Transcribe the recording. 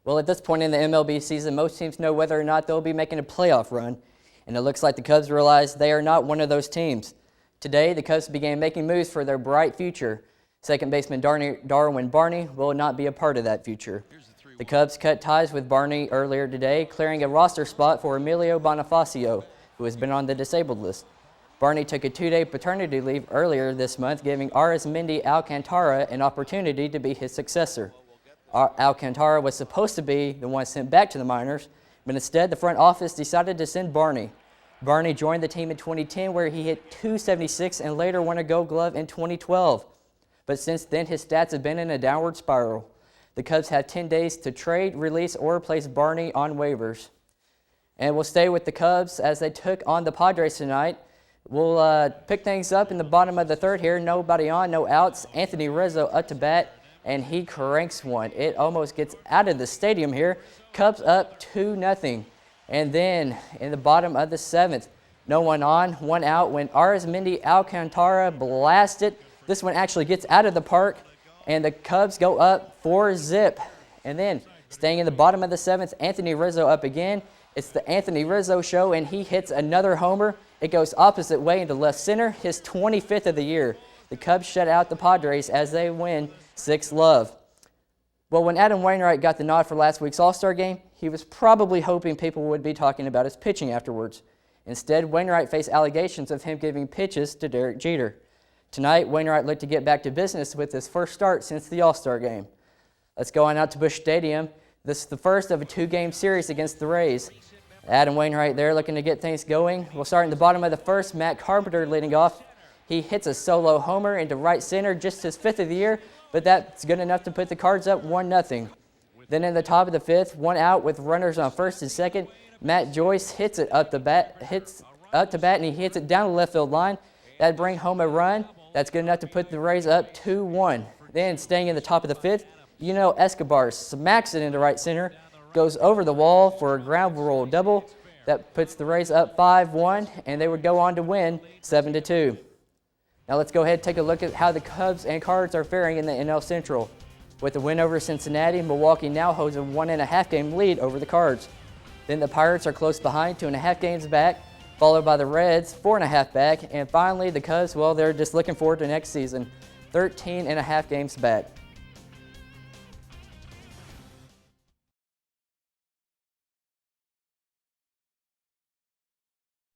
Well, at this point in the MLB season, most teams know whether or not they'll be making a playoff run, and it looks like the Cubs realize they are not one of those teams. Today, the Cubs began making moves for their bright future. Second baseman Darwin Barney will not be a part of that future. The Cubs cut ties with Barney earlier today, clearing a roster spot for Emilio Bonifacio, who has been on the disabled list. Barney took a 2-day paternity leave earlier this month, giving Arismendi Alcantara an opportunity to be his successor. Alcantara was supposed to be the one sent back to the minors, but instead the front office decided to send Barney. Barney joined the team in 2010, where he hit .276 and later won a Gold Glove in 2012. But since then, his stats have been in a downward spiral. The Cubs have 10 days to trade, release, or place Barney on waivers. And we'll stay with the Cubs as they took on the Padres tonight. We'll pick things up in the bottom of the third here. Nobody on, no outs. Anthony Rizzo up to bat, and he cranks one. It almost gets out of the stadium here. Cubs up 2-0. And then in the bottom of the seventh, no one on, one out when Arismendi Alcantara blasted. This one actually gets out of the park, and the Cubs go up 4-0. And then staying in the bottom of the seventh, Anthony Rizzo up again. It's the Anthony Rizzo show, and he hits another homer. It goes opposite way into left center, his 25th of the year. The Cubs shut out the Padres as they win 6-0. Well, when Adam Wainwright got the nod for last week's All-Star game, he was probably hoping people would be talking about his pitching afterwards. Instead, Wainwright faced allegations of him giving pitches to Derek Jeter. Tonight, Wainwright looked to get back to business with his first start since the All-Star game. Let's go on out to Busch Stadium. This is the first of a 2-game series against the Rays. Adam Wainwright there looking to get things going. We'll start in the bottom of the first. Matt Carpenter leading off. He hits a solo homer into right center, just his 5th of the year, but that's good enough to put the Cards up 1-0. Then in the top of the 5th, one out with runners on first and second, Matt Joyce hits it up to bat, and he hits it down the left field line. That'd bring home a run. That's good enough to put the Rays up 2-1. Then staying in the top of the 5th, Escobar smacks it into right center, goes over the wall for a ground rule double. That puts the Rays up 5-1, and they would go on to win 7-2. Now let's go ahead and take a look at how the Cubs and Cards are faring in the NL Central. With the win over Cincinnati, Milwaukee now holds a 1.5-game lead over the Cards. Then the Pirates are close behind, 2.5 games back, followed by the Reds, 4.5 back, and finally the Cubs, well, they're just looking forward to next season, 13.5 games back.